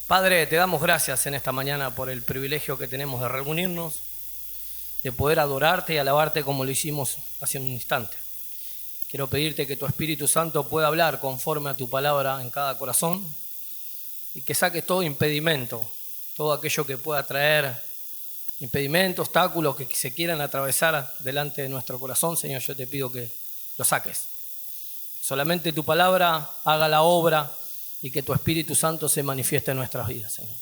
Padre, te damos gracias en esta mañana por el privilegio que tenemos de reunirnos, de poder adorarte y alabarte como lo hicimos hace un instante. Quiero pedirte que tu Espíritu Santo pueda hablar conforme a tu palabra en cada corazón y que saques todo impedimento, todo aquello que pueda traer impedimento, obstáculos que se quieran atravesar delante de nuestro corazón. Señor, yo te pido que lo saques. Solamente tu palabra haga la obra y que tu Espíritu Santo se manifieste en nuestras vidas, Señor.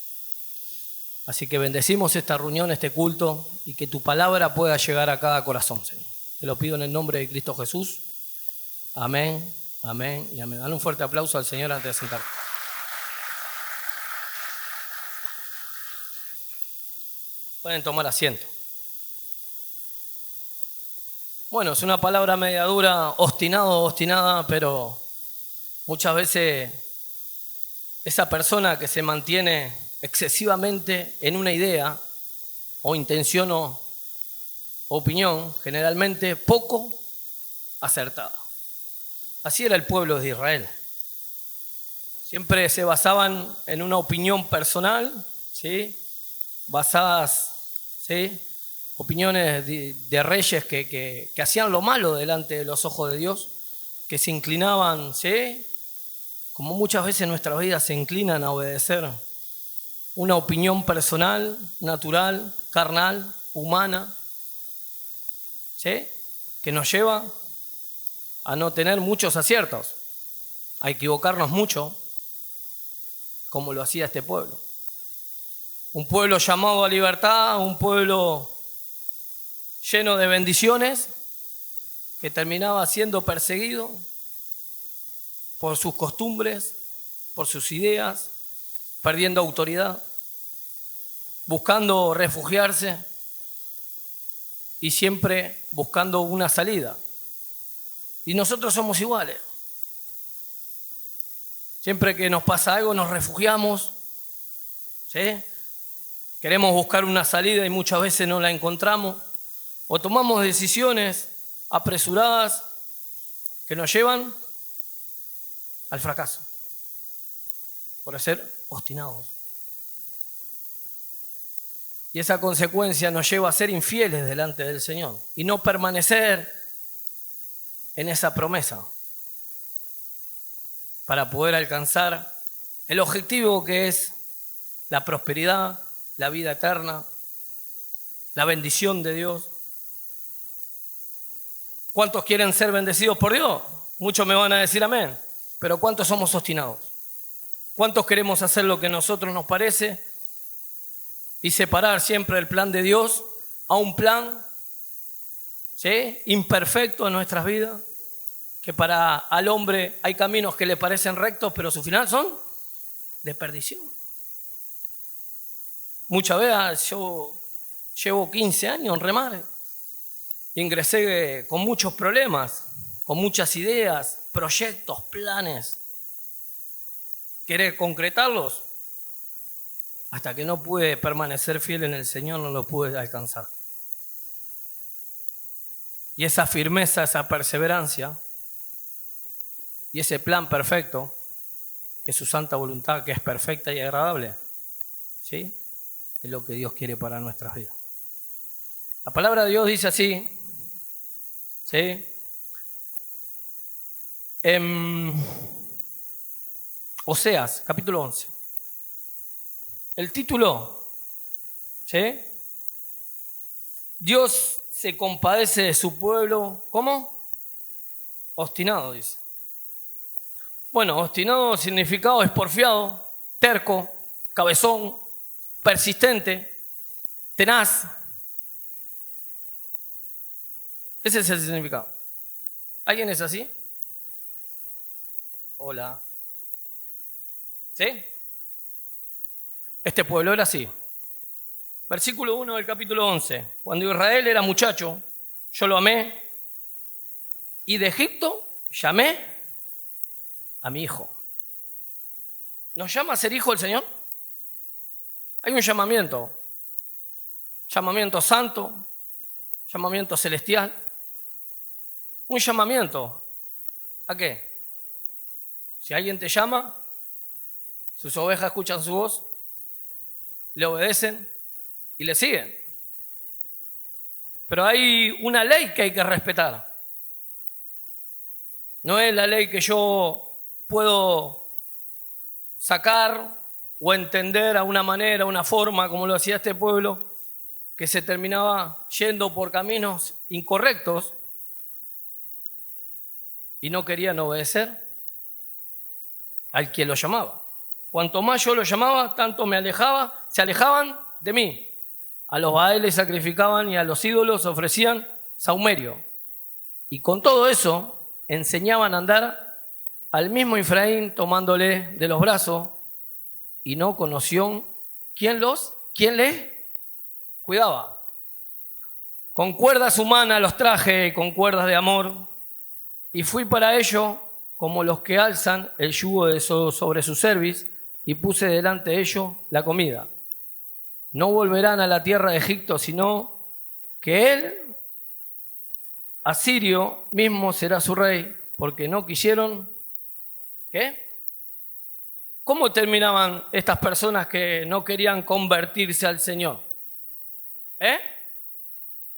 Así que bendecimos esta reunión, este culto, y que tu palabra pueda llegar a cada corazón, Señor. Te lo pido en el nombre de Cristo Jesús. Amén, amén y amén. Dale un fuerte aplauso al Señor antes de sentarnos. Pueden tomar asiento. Bueno, es una palabra media dura, obstinado o obstinada, pero muchas veces esa persona que se mantiene excesivamente en una idea o intención o opinión, generalmente poco acertada. Así era el pueblo de Israel. Siempre se basaban en una opinión personal, ¿sí? Basadas, ¿sí? Opiniones de reyes que hacían lo malo delante de los ojos de Dios, que se inclinaban, ¿sí? Como muchas veces nuestras vidas se inclinan a obedecer una opinión personal, natural, carnal, humana, ¿sí? Que nos lleva a no tener muchos aciertos, a equivocarnos mucho, como lo hacía este pueblo. Un pueblo llamado a libertad, un pueblo lleno de bendiciones, que terminaba siendo perseguido por sus costumbres, por sus ideas, perdiendo autoridad, buscando refugiarse y siempre buscando una salida. Y nosotros somos iguales. Siempre que nos pasa algo nos refugiamos, ¿sí? Queremos buscar una salida y muchas veces no la encontramos. O tomamos decisiones apresuradas que nos llevan al fracaso, por ser obstinados. Y esa consecuencia nos lleva a ser infieles delante del Señor y no permanecer en esa promesa para poder alcanzar el objetivo que es la prosperidad, la vida eterna, la bendición de Dios. ¿Cuántos quieren ser bendecidos por Dios? Muchos me van a decir amén. Pero ¿cuántos somos obstinados? ¿Cuántos queremos hacer lo que a nosotros nos parece y separar siempre el plan de Dios a un plan, ¿sí?, imperfecto en nuestras vidas? Que para al hombre hay caminos que le parecen rectos, pero su final son de perdición. Muchas veces yo llevo 15 años en remar. Ingresé con muchos problemas, con muchas ideas, proyectos, planes. Querer concretarlos, hasta que no pude permanecer fiel en el Señor, no lo pude alcanzar. Y esa firmeza, esa perseverancia y ese plan perfecto, que es su santa voluntad, que es perfecta y agradable, ¿sí?, es lo que Dios quiere para nuestras vidas. La palabra de Dios dice así, ¿sí?, Oseas, capítulo 11. El título, ¿sí?, Dios se compadece de su pueblo, ¿cómo? Obstinado, dice. Bueno, obstinado significado es porfiado, terco, cabezón, persistente, tenaz. Ese es el significado. ¿Alguien es así? Hola. ¿Sí? Este pueblo era así. Versículo 1 del capítulo 11. Cuando Israel era muchacho, yo lo amé, y de Egipto llamé a mi hijo. ¿Nos llama a ser hijo el Señor? Hay un llamamiento santo, llamamiento celestial, un llamamiento. ¿A qué? Si alguien te llama, sus ovejas escuchan su voz le obedecen y le siguen. Pero hay una ley que hay que respetar. No es la ley que yo puedo sacar o entender a una manera, una forma, como lo hacía este pueblo, que se terminaba yendo por caminos incorrectos y no querían obedecer al que lo llamaba. Cuanto más yo lo llamaba, tanto se alejaban de mí. A los baales sacrificaban y a los ídolos ofrecían saumerio. Y con todo eso enseñaban a andar al mismo Efraín tomándole de los brazos y no conoció quién les cuidaba. Con cuerdas humanas los traje, con cuerdas de amor, y fui para ellos como los que alzan el yugo sobre su cerviz, y puse delante de ellos la comida. No volverán a la tierra de Egipto, sino que él, Asirio, mismo será su rey, porque no quisieron, ¿qué? ¿Cómo terminaban estas personas que no querían convertirse al Señor?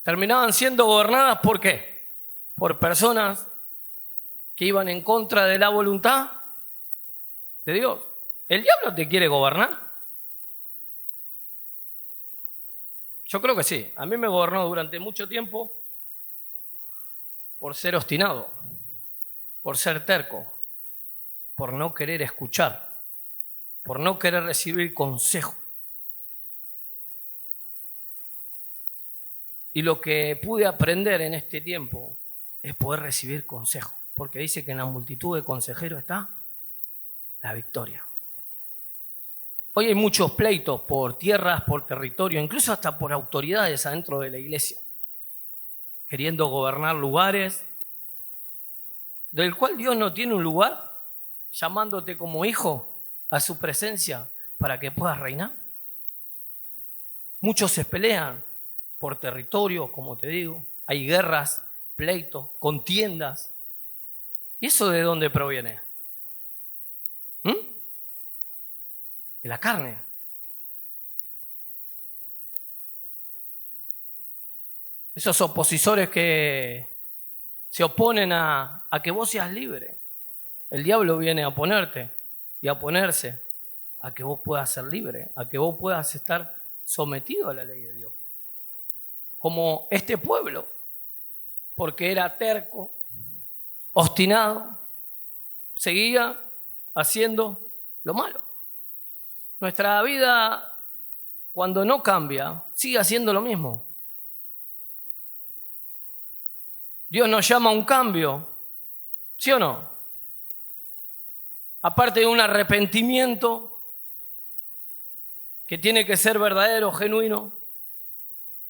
Terminaban siendo gobernadas ¿por qué? Por personas que iban en contra de la voluntad de Dios. ¿El diablo te quiere gobernar? Yo creo que sí. A mí me gobernó durante mucho tiempo por ser obstinado, por ser terco, por no querer escuchar, por no querer recibir consejo. Y lo que pude aprender en este tiempo es poder recibir consejo, porque dice que en la multitud de consejeros está la victoria. Hoy hay muchos pleitos por tierras, por territorio, incluso hasta por autoridades adentro de la iglesia, queriendo gobernar lugares del cual Dios no tiene un lugar, llamándote como hijo a su presencia para que puedas reinar. Muchos se pelean por territorio, como te digo, hay guerras, pleitos, contiendas. ¿Y eso de dónde proviene? De la carne. Esos opositores que se oponen a que vos seas libre. El diablo viene a oponerte y a oponerse a que vos puedas ser libre, a que vos puedas estar sometido a la ley de Dios. Como este pueblo, porque era terco, obstinado, seguía haciendo lo malo. Nuestra vida, cuando no cambia, sigue haciendo lo mismo. Dios nos llama a un cambio, ¿sí o no? Aparte de un arrepentimiento que tiene que ser verdadero, genuino,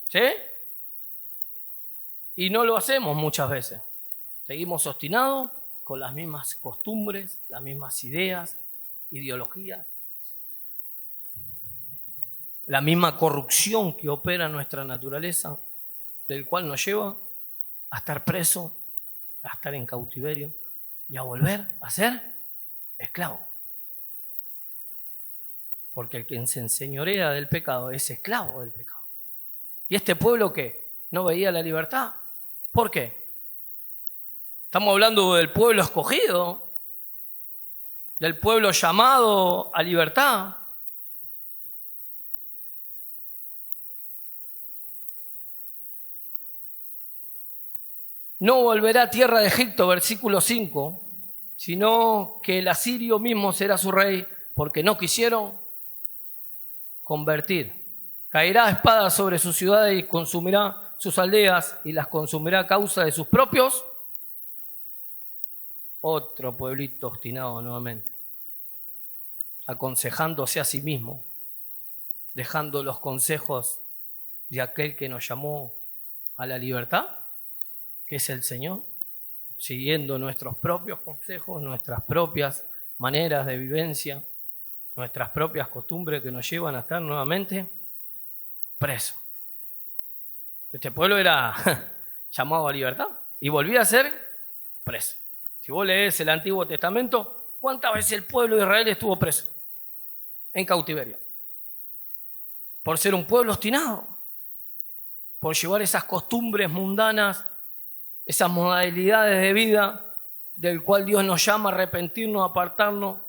¿sí? Y no lo hacemos muchas veces. Seguimos obstinados con las mismas costumbres, las mismas ideas, ideologías, la misma corrupción que opera en nuestra naturaleza, del cual nos lleva a estar preso, a estar en cautiverio y a volver a ser esclavo. Porque el que se enseñorea del pecado es esclavo del pecado. ¿Y este pueblo qué? ¿No veía la libertad? ¿Por qué? Estamos hablando del pueblo escogido, del pueblo llamado a libertad. No volverá a tierra de Egipto, versículo 5, sino que el asirio mismo será su rey, porque no quisieron convertir. Caerá espada sobre sus ciudades y consumirá sus aldeas y las consumirá a causa de sus propios. Otro pueblito obstinado nuevamente, aconsejándose a sí mismo, dejando los consejos de aquel que nos llamó a la libertad, que es el Señor, siguiendo nuestros propios consejos, nuestras propias maneras de vivencia, nuestras propias costumbres que nos llevan a estar nuevamente presos. Este pueblo era llamado a libertad y volvía a ser preso. Si vos lees el Antiguo Testamento, ¿cuántas veces el pueblo de Israel estuvo preso? En cautiverio. por ser un pueblo obstinado, por llevar esas costumbres mundanas, esas modalidades de vida del cual Dios nos llama a arrepentirnos, a apartarnos,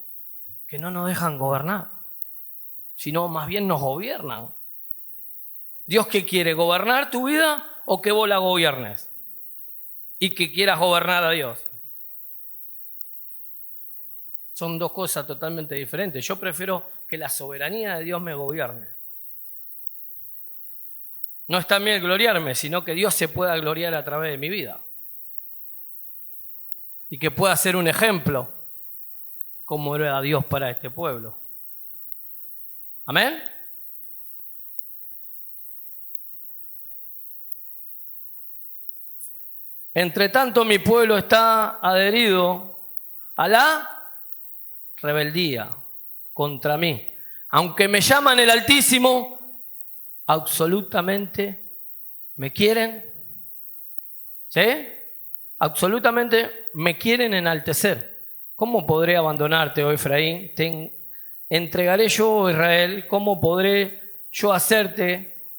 que no nos dejan gobernar, sino más bien nos gobiernan. ¿Dios qué quiere? ¿Gobernar tu vida o que vos la gobiernes? Y que quieras gobernar a Dios. Son dos cosas totalmente diferentes. Yo prefiero que la soberanía de Dios me gobierne. No es también gloriarme, sino que Dios se pueda gloriar a través de mi vida. Y que pueda ser un ejemplo como era Dios para este pueblo. ¿Amén? Entre tanto, mi pueblo está adherido a la rebeldía contra mí. Aunque me llaman el Altísimo, absolutamente me quieren, ¿sí? Absolutamente me quieren enaltecer. ¿Cómo podré abandonarte, oh Efraín? Te entregaré yo, oh Israel. ¿Cómo podré yo hacerte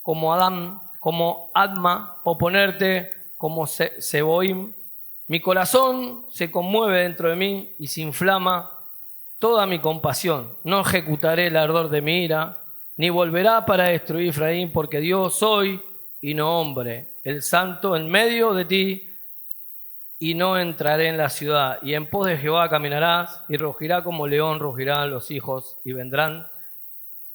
como Adán, como Adma, o ponerte como Seboim? Mi corazón se conmueve dentro de mí y se inflama toda mi compasión. No ejecutaré el ardor de mi ira, ni volverá para destruir Efraín, porque Dios soy y no hombre, el santo en medio de ti, y no entraré en la ciudad. Y en pos de Jehová caminarás, y rugirá como león, rugirán los hijos, y vendrán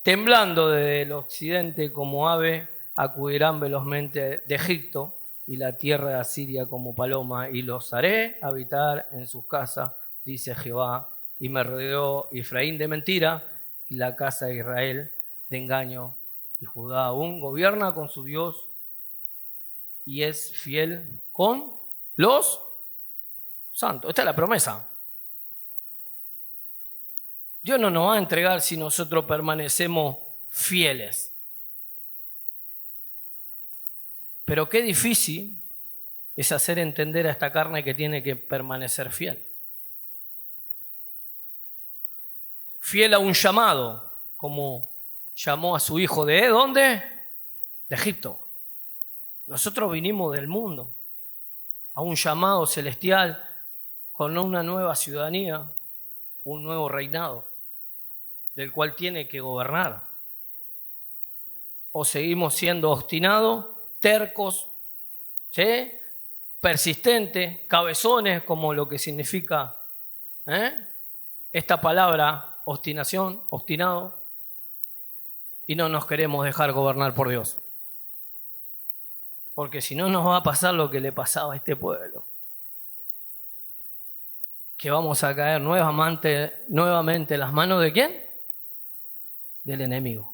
temblando desde el occidente como ave, acudirán velozmente de Egipto, y la tierra de Asiria como paloma, y los haré habitar en sus casas, dice Jehová. Y me rodeó Efraín de mentira, y la casa de Israel de engaño, y Judá aún gobierna con su Dios, y es fiel con los santos. Esta es la promesa. Dios no nos va a entregar si nosotros permanecemos fieles. Pero qué difícil es hacer entender a esta carne que tiene que permanecer fiel. Fiel a un llamado, como llamó a su hijo ¿de dónde? De Egipto. Nosotros vinimos del mundo a un llamado celestial con una nueva ciudadanía, un nuevo reinado, del cual tiene que gobernar. O seguimos siendo obstinados, tercos, ¿sí? Persistentes, cabezones, como lo que significa esta palabra obstinación, obstinado, y no nos queremos dejar gobernar por Dios. Porque si no nos va a pasar lo que le pasaba a este pueblo. Que vamos a caer nuevamente en las manos ¿de quién? Del enemigo.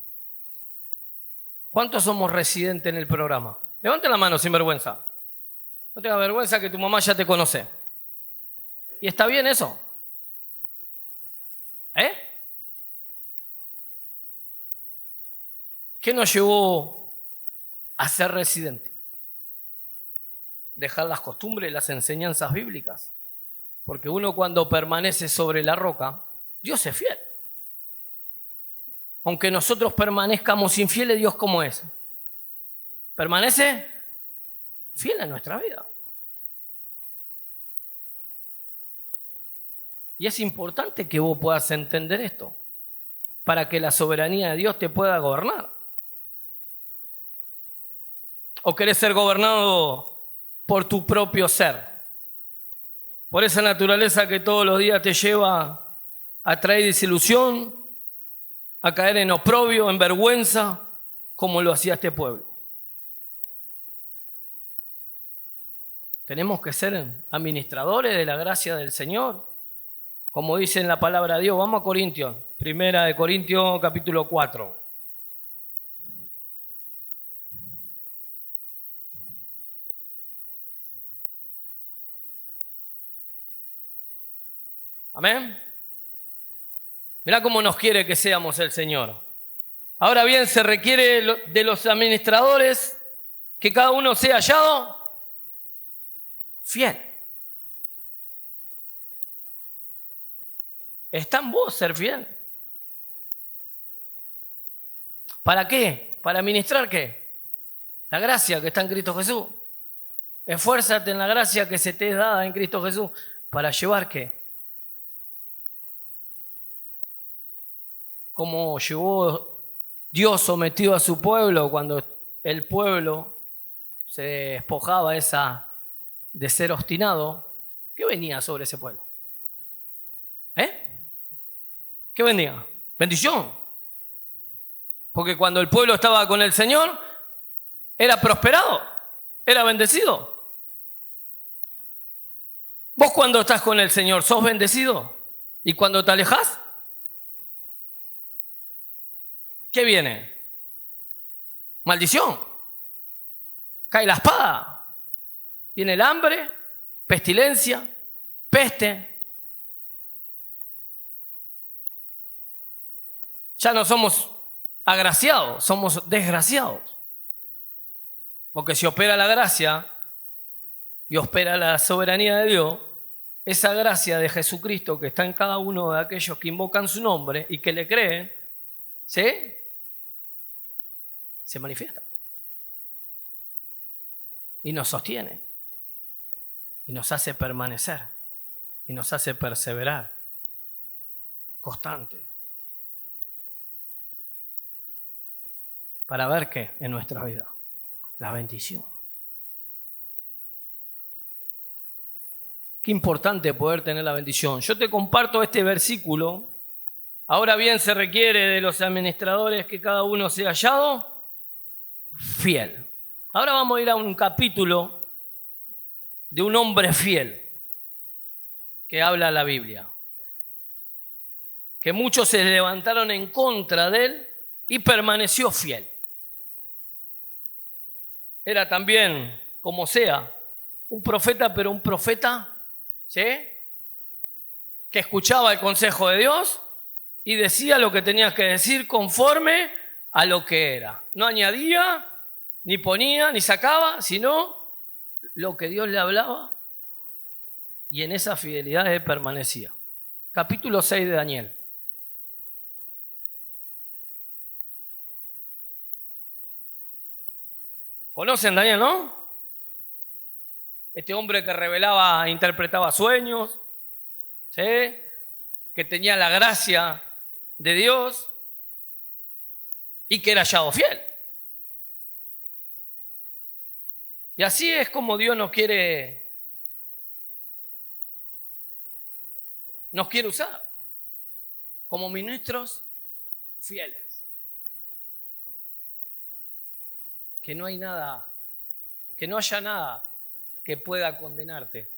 ¿Cuántos somos residentes en el programa? Levanten la mano sin vergüenza. No tengas vergüenza que tu mamá ya te conoce. ¿Y está bien eso? ¿Qué nos llevó a ser residente? Dejar las costumbres y las enseñanzas bíblicas. Porque uno cuando permanece sobre la roca, Dios es fiel. Aunque nosotros permanezcamos infieles, Dios ¿cómo es? Permanece fiel en nuestra vida. Y es importante que vos puedas entender esto, para que la soberanía de Dios te pueda gobernar. ¿O querés ser gobernado por tu propio ser? Por esa naturaleza que todos los días te lleva a traer desilusión, a caer en oprobio, en vergüenza, como lo hacía este pueblo. Tenemos que ser administradores de la gracia del Señor, como dice en la palabra de Dios. Vamos a Corintios, primera de Corintios capítulo 4. Amén. Mirá cómo nos quiere que seamos el Señor. Ahora bien, se requiere de los administradores que cada uno sea hallado fiel. ¿Está en vos ser fiel? ¿Para qué? ¿Para ministrar qué? La gracia que está en Cristo Jesús. Esfuérzate en la gracia que se te es dada en Cristo Jesús. ¿Para llevar qué? Como llevó Dios sometido a su pueblo cuando el pueblo se despojaba de ser obstinado. ¿Qué venía sobre ese pueblo? ¿Qué venía? Bendición. Porque cuando el pueblo estaba con el Señor, era prosperado, era bendecido. Vos cuando estás con el Señor, ¿sos bendecido? ¿Y cuando te alejás? ¿Qué viene? Maldición. Cae la espada. Viene el hambre, pestilencia, peste. Ya no somos agraciados, somos desgraciados. Porque si opera la gracia y opera la soberanía de Dios, esa gracia de Jesucristo que está en cada uno de aquellos que invocan su nombre y que le creen, ¿sí? Se manifiesta. Y nos sostiene. Y nos hace permanecer. Y nos hace perseverar. Constante. Para ver qué en nuestra vida. La bendición. Qué importante poder tener la bendición. Yo te comparto este versículo. Ahora bien, se requiere de los administradores que cada uno sea hallado fiel. Ahora vamos a ir a un capítulo de un hombre fiel que habla la Biblia. Que muchos se levantaron en contra de él y permaneció fiel. Era también, como sea, un profeta, pero un profeta, ¿sí?, que escuchaba el consejo de Dios y decía lo que tenía que decir conforme a lo que era. No añadía, ni ponía, ni sacaba, sino lo que Dios le hablaba, y en esa fidelidad él permanecía. Capítulo 6 de Daniel. ¿Conocen Daniel, no? Este hombre que revelaba, interpretaba sueños, ¿sí?, que tenía la gracia de Dios y que era hallado fiel. Y así es como Dios nos quiere usar como ministros fieles. Que no hay nada, que no haya nada que pueda condenarte.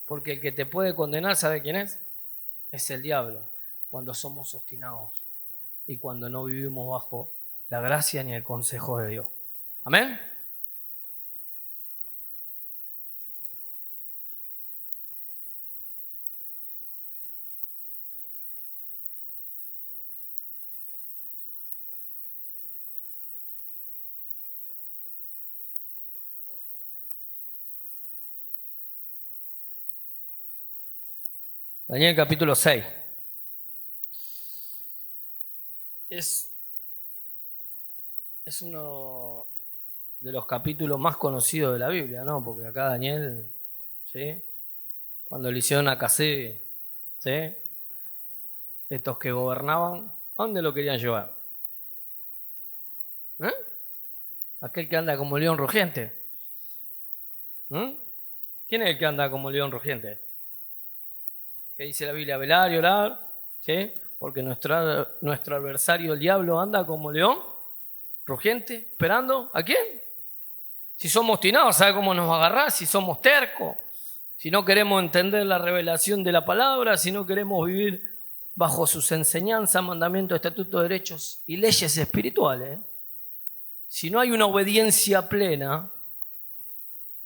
Porque el que te puede condenar, ¿sabe quién es? Es el diablo. Cuando somos obstinados y cuando no vivimos bajo la gracia ni el consejo de Dios. ¿Amén? Daniel capítulo 6. Es uno de los capítulos más conocidos de la Biblia, ¿no? Porque acá Daniel, ¿sí?, cuando le hicieron a Casé, ¿sí?, estos que gobernaban, ¿a dónde lo querían llevar? ¿Eh? Aquel que anda como león rugiente. ¿Quién es el que anda como león rugiente? ¿Qué dice la Biblia? Velar y orar, ¿sí? Porque nuestro adversario, el diablo, anda como león rugiente, esperando ¿a quién? Si somos obstinados, ¿sabe cómo nos va a agarrar? Si somos tercos, si no queremos entender la revelación de la palabra, si no queremos vivir bajo sus enseñanzas, mandamientos, estatutos, derechos y leyes espirituales, si no hay una obediencia plena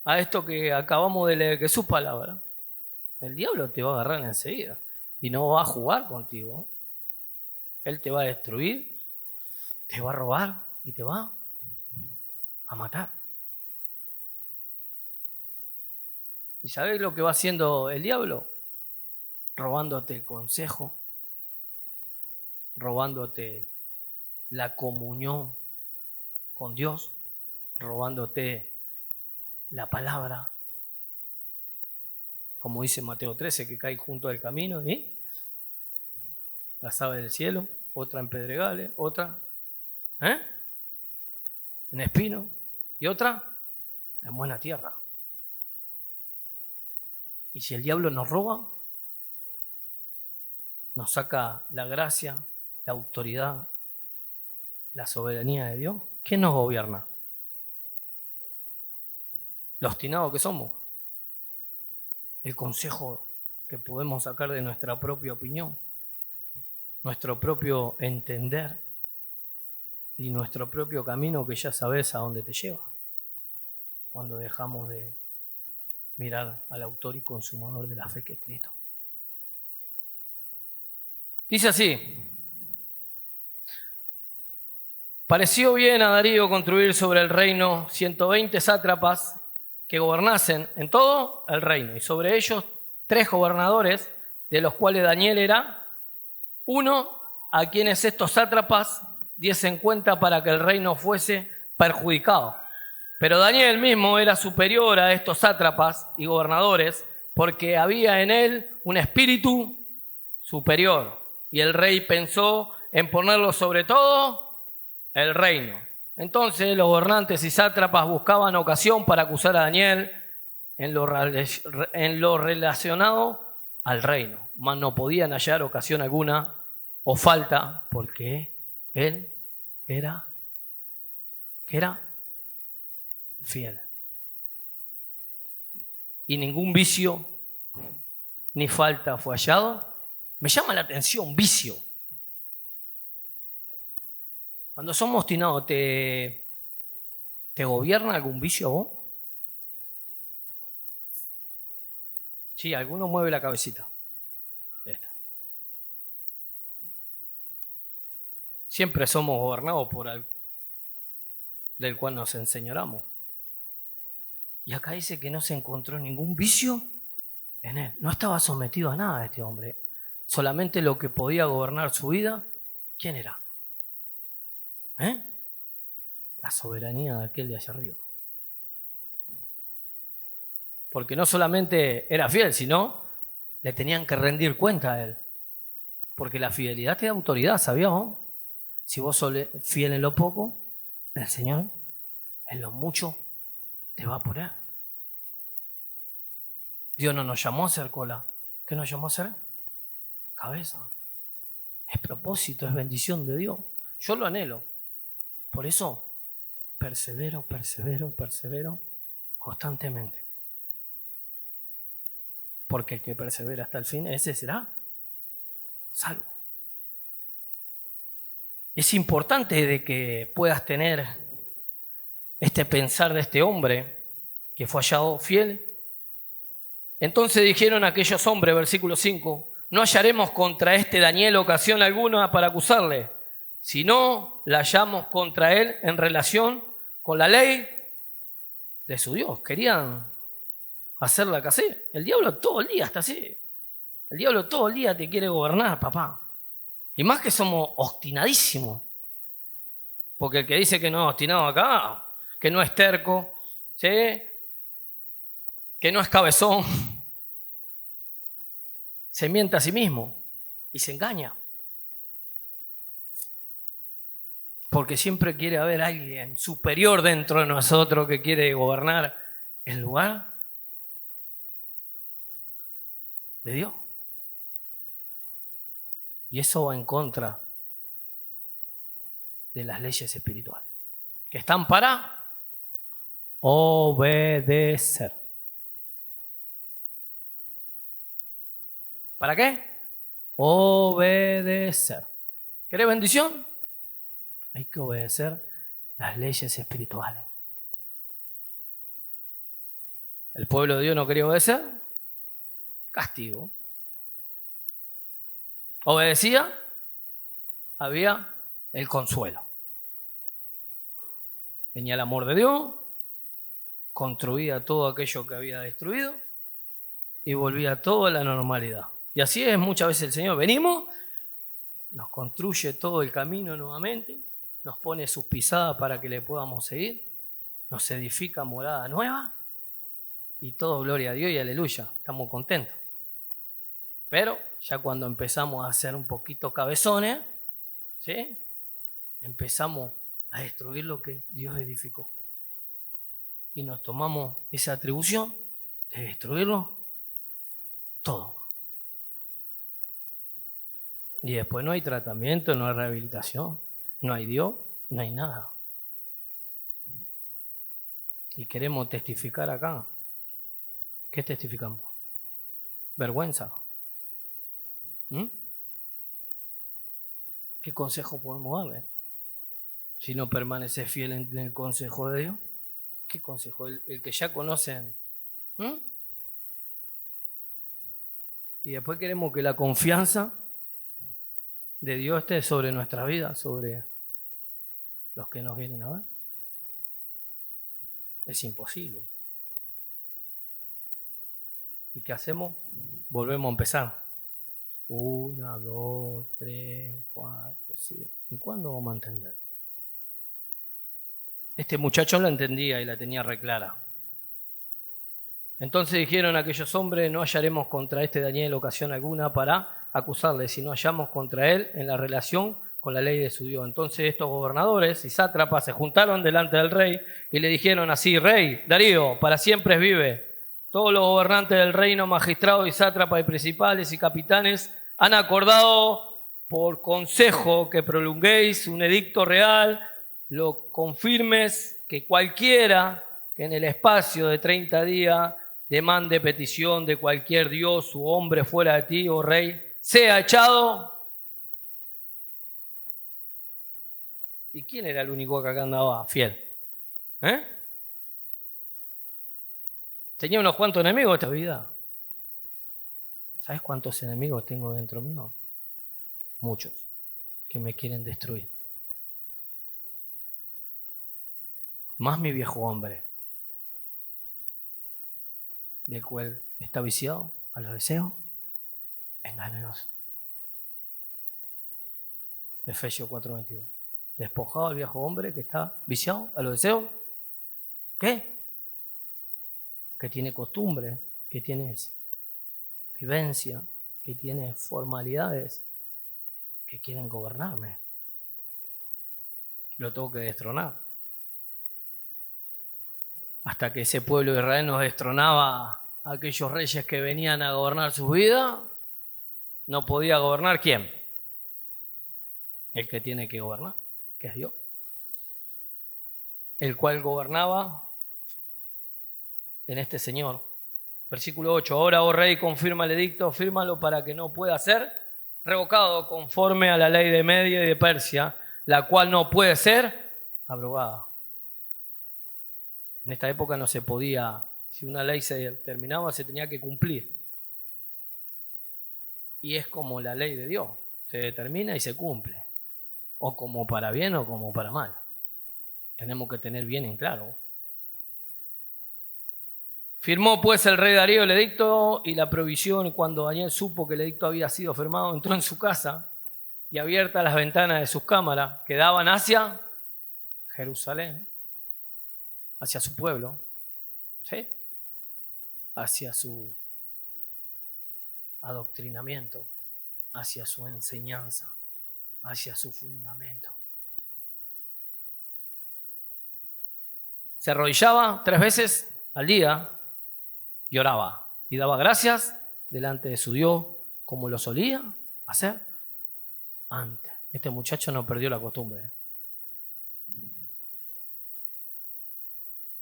a esto que acabamos de leer, que es su palabra, el diablo te va a agarrar enseguida y no va a jugar contigo. Él te va a destruir, te va a robar y te va a matar. ¿Y sabés lo que va haciendo el diablo? Robándote el consejo, robándote la comunión con Dios, robándote la palabra, como dice Mateo 13, que cae junto al camino y las aves del cielo, otra en pedregales, otra en espino y otra en buena tierra. Y si el diablo nos roba, nos saca la gracia, la autoridad, la soberanía de Dios, ¿quién nos gobierna? Lo obstinados que somos. El consejo que podemos sacar de nuestra propia opinión, nuestro propio entender y nuestro propio camino que ya sabes a dónde te lleva. Cuando dejamos de mirar al autor y consumador de la fe que es Cristo. Dice así: pareció bien a Darío construir sobre el reino 120 sátrapas que gobernasen en todo el reino, y sobre ellos 3 gobernadores, de los cuales Daniel era uno, a quienes estos sátrapas diesen cuenta para que el reino fuese perjudicado. Pero Daniel mismo era superior a estos sátrapas y gobernadores, porque había en él un espíritu superior, y el rey pensó en ponerlo sobre todo el reino. Entonces los gobernantes y sátrapas buscaban ocasión para acusar a Daniel en lo relacionado al reino, mas no podían hallar ocasión alguna o falta, porque él era fiel. Y ningún vicio ni falta fue hallado. Me llama la atención vicio. Cuando somos obstinados, ¿te gobierna algún vicio a vos? Sí, alguno mueve la cabecita. Esta. Siempre somos gobernados por algo del cual nos enseñoramos. Y acá dice que no se encontró ningún vicio en él. No estaba sometido a nada este hombre. Solamente lo que podía gobernar su vida, ¿quién era? La soberanía de aquel de allá arriba. Porque no solamente era fiel, sino le tenían que rendir cuenta a él. Porque la fidelidad te da autoridad, ¿sabías vos? Si vos sos fiel en lo poco, el Señor en lo mucho te va a poner. Dios no nos llamó a ser cola. ¿Qué nos llamó a ser? Cabeza. Es propósito, es bendición de Dios. Yo lo anhelo. Por eso persevero constantemente. Porque el que persevera hasta el fin, ese será salvo. Es importante de que puedas tener este pensar de este hombre que fue hallado fiel. Entonces dijeron aquellos hombres, versículo 5, no hallaremos contra este Daniel ocasión alguna para acusarle, sino la hallamos contra él en relación con la ley de su Dios. Querían hacerla casi. El diablo todo el día está así. El diablo todo el día te quiere gobernar, papá. Y más que somos obstinadísimos. Porque el que dice que no es obstinado acá, que no es terco, ¿sí? Que no es cabezón, se miente a sí mismo y se engaña. Porque siempre quiere haber alguien superior dentro de nosotros que quiere gobernar el lugar de Dios. Y eso va en contra de las leyes espirituales, que están para obedecer. ¿Para qué? Obedecer. ¿Querés bendición? Hay que obedecer las leyes espirituales. El pueblo de Dios no quería obedecer, castigo. Obedecía, había el consuelo. Venía el amor de Dios, construía todo aquello que había destruido y volvía todo a la normalidad. Y así es muchas veces el Señor. Venimos, nos construye todo el camino nuevamente nos pone sus pisadas para que le podamos seguir, nos edifica morada nueva y todo gloria a Dios y aleluya, estamos contentos. Pero ya cuando empezamos a ser un poquito cabezones, ¿sí? Empezamos a destruir lo que Dios edificó. Y nos tomamos esa atribución de destruirlo todo. Y después no hay tratamiento, no hay rehabilitación, no hay Dios, no hay nada. Y queremos testificar acá. ¿Qué testificamos? Vergüenza. ¿Qué consejo podemos darle? Si no permaneces fiel en el consejo de Dios, ¿qué consejo? El que ya conocen. Y después queremos que la confianza de Dios esté sobre nuestra vida, sobre los que nos vienen a ver. Es imposible. ¿Y qué hacemos? Volvemos a empezar. 1, 2, 3, 4, 5. ¿Y cuándo vamos a entender? Este muchacho la entendía y la tenía reclara. Entonces dijeron aquellos hombres: no hallaremos contra este Daniel ocasión alguna para acusarle, si no hallamos contra él en la relación con la ley de su Dios. Entonces estos gobernadores y sátrapas se juntaron delante del rey y le dijeron así: Rey Darío, para siempre vive. Todos los gobernantes del reino, magistrados y sátrapas y principales y capitanes han acordado por consejo que prolonguéis un edicto real, lo confirmes, que cualquiera que en el espacio de 30 días demande petición de cualquier dios u hombre fuera de ti, oh rey, sea echado. ¿Y quién era el único que acá andaba fiel? Tenía unos cuantos enemigos esta vida. ¿Sabes cuántos enemigos tengo dentro mío? Muchos, que me quieren destruir. Más mi viejo hombre, del cual está viciado a los deseos engañosos. Efesios 4:22. Despojado al viejo hombre que está viciado a los deseos. ¿Qué? Que tiene costumbres, que tiene vivencia, que tiene formalidades, que quieren gobernarme. Lo tengo que destronar. Hasta que ese pueblo de Israel nos destronaba a aquellos reyes que venían a gobernar su vida, no podía gobernar ¿quién? El que tiene que gobernar, que es Dios. El cual gobernaba en este Señor. Versículo 8. Ahora, oh rey, confirma el edicto, fírmalo para que no pueda ser revocado conforme a la ley de Media y de Persia, la cual no puede ser abrogada. En esta época no se podía, si una ley se terminaba, se tenía que cumplir. Y es como la ley de Dios, se determina y se cumple. O como para bien o como para mal. Tenemos que tener bien en claro. Firmó pues el rey Darío el edicto y la provisión, y cuando Daniel supo que el edicto había sido firmado, entró en su casa y abiertas las ventanas de sus cámaras que daban hacia Jerusalén, hacia su pueblo, ¿sí? Hacia su adoctrinamiento, hacia su enseñanza, hacia su fundamento. Se arrodillaba 3 veces al día y oraba y daba gracias delante de su Dios como lo solía hacer antes. Este muchacho no perdió la costumbre.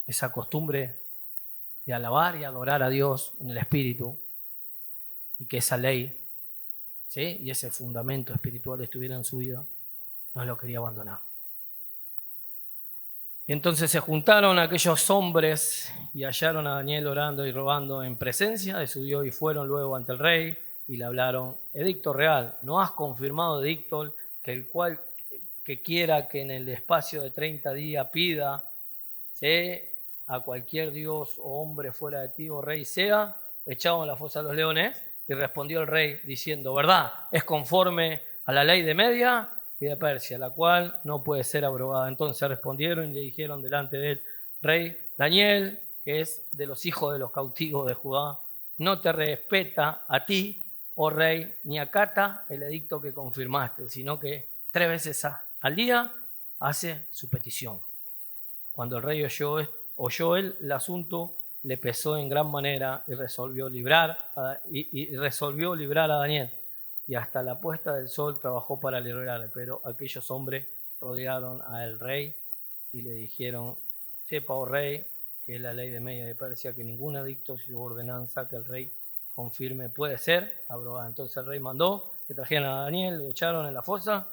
Esa costumbre de alabar y adorar a Dios en el Espíritu, y que esa ley, ¿sí?, y ese fundamento espiritual estuviera en su vida, no lo quería abandonar. Y entonces se juntaron aquellos hombres y hallaron a Daniel orando y rogando en presencia de su Dios, y fueron luego ante el rey y le hablaron: edicto real, ¿no has confirmado edicto que el cual que quiera que en el espacio de 30 días pida, ¿sí?, a cualquier dios o hombre fuera de ti, oh rey, sea echado en la fosa de los leones? Y respondió el rey diciendo: ¿verdad? ¿Es conforme a la ley de Media? y de Persia, la cual no puede ser abrogada. Entonces respondieron y le dijeron delante del rey: Daniel, que es de los hijos de los cautivos de Judá, no te respeta a ti, oh rey, ni acata el edicto que confirmaste, sino que 3 veces al día hace su petición. Cuando el rey oyó el asunto, le pesó en gran manera y resolvió librar a Daniel. Y hasta la puesta del sol trabajó para librarle. Pero aquellos hombres rodearon al rey y le dijeron: sepa, oh rey, que es la ley de Media de Persia, que ningún edicto o ordenanza que el rey confirme puede ser abrogada. Entonces el rey mandó que trajeran a Daniel, lo echaron en la fosa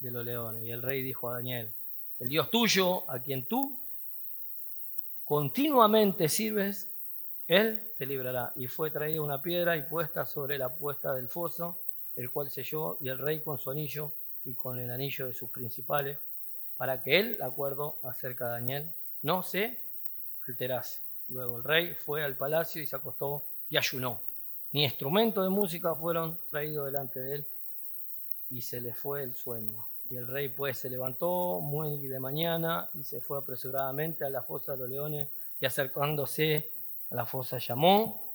de los leones. Y el rey dijo a Daniel: el Dios tuyo, a quien tú continuamente sirves, él te librará. Y fue traída una piedra y puesta sobre la puesta del foso, el cual selló, y el rey con su anillo y con el anillo de sus principales, para que el acuerdo acerca de Daniel no se alterase. Luego el rey fue al palacio y se acostó y ayunó. Ni instrumentos de música fueron traídos delante de él, y se le fue el sueño. Y el rey pues se levantó muy de mañana y se fue apresuradamente a la fosa de los leones, y acercándose a la fosa llamó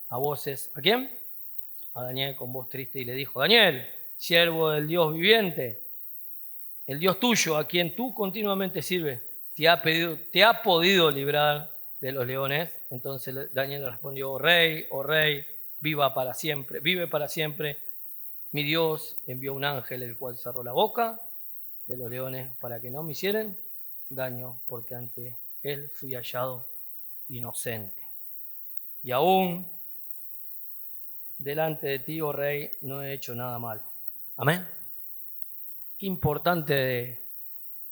a voces, ¿a quién? A Daniel con voz triste, y le dijo: Daniel, siervo del Dios viviente, el Dios tuyo, a quien tú continuamente sirves, te ha podido librar de los leones. Entonces Daniel le respondió: oh rey, vive para siempre. Mi Dios envió un ángel, el cual cerró la boca de los leones para que no me hicieran daño, porque ante él fui hallado inocente. Y aún delante de ti, oh rey, no he hecho nada malo. Amén. Qué importante de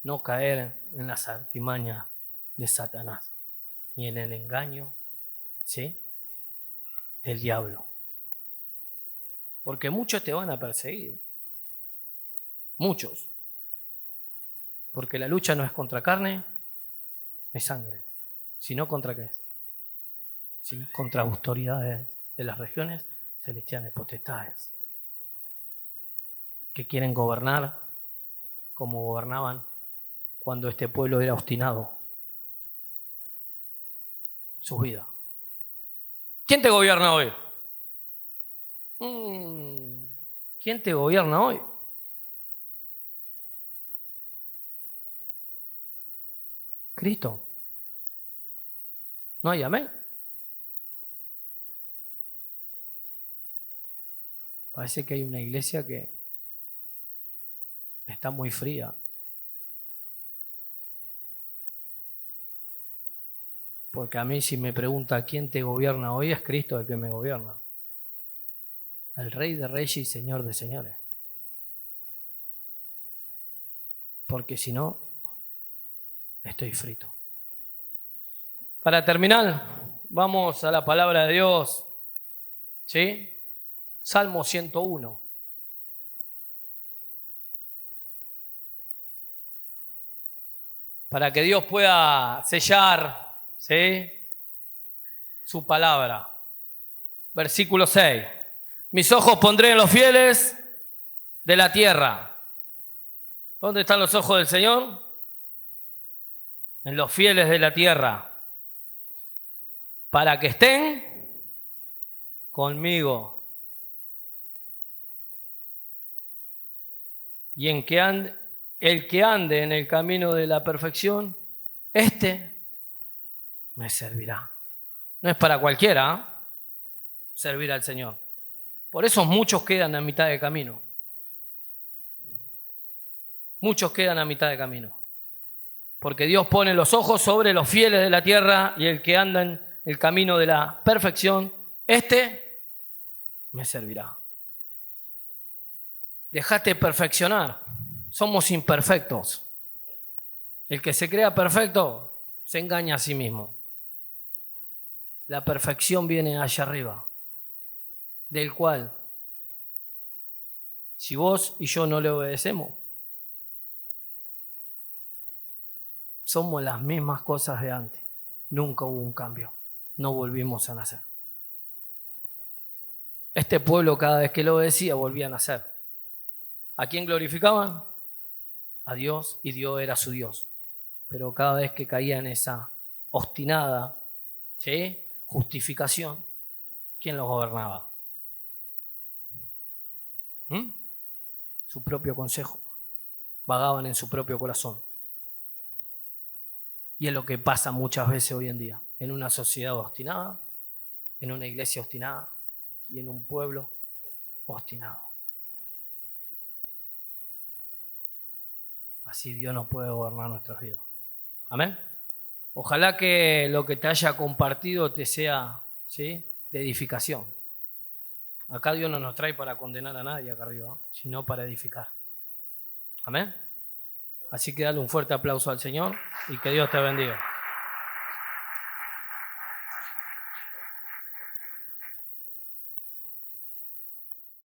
no caer en las artimañas de Satanás ni en el engaño, ¿sí?, del diablo. Porque muchos te van a perseguir. Muchos. Porque la lucha no es contra carne ni sangre, sino contra ¿qué es? Sino contra autoridades de las regiones celestiales, potestades, que quieren gobernar como gobernaban cuando este pueblo era obstinado. Su vida. ¿Quién te gobierna hoy? ¿Quién te gobierna hoy? Cristo. ¿No hay amén? Parece que hay una iglesia que está muy fría. Porque a mí, si me pregunta quién te gobierna hoy, es Cristo el que me gobierna. El Rey de Reyes y Señor de Señores. Porque si no, estoy frito. Para terminar, vamos a la palabra de Dios. ¿Sí? Salmo 101. Para que Dios pueda sellar, ¿sí?, su palabra. Versículo 6. Mis ojos pondré en los fieles de la tierra. ¿Dónde están los ojos del Señor? En los fieles de la tierra. Para que estén conmigo. Y el que ande en el camino de la perfección, este me servirá. No es para cualquiera, ¿eh?, servir al Señor. Por eso muchos quedan a mitad de camino. Muchos quedan a mitad de camino. Porque Dios pone los ojos sobre los fieles de la tierra, y el que anda en el camino de la perfección, este me servirá. Dejate perfeccionar. Somos imperfectos. El que se crea perfecto se engaña a sí mismo. La perfección viene allá arriba, del cual, si vos y yo no le obedecemos, somos las mismas cosas de antes. Nunca hubo un cambio. No volvimos a nacer. Este pueblo, cada vez que lo obedecía, volvía a nacer. ¿A quién glorificaban? A Dios, y Dios era su Dios. Pero cada vez que caía en esa obstinada, ¿sí?, justificación, ¿quién los gobernaba? Su propio consejo. Vagaban en su propio corazón. Y es lo que pasa muchas veces hoy en día, en una sociedad obstinada, en una iglesia obstinada y en un pueblo obstinado. Así Dios no puede gobernar nuestras vidas. Amén. Ojalá que lo que te haya compartido te sea, ¿sí?, de edificación. Acá Dios no nos trae para condenar a nadie acá arriba, sino para edificar. Amén. Así que dale un fuerte aplauso al Señor y que Dios te bendiga.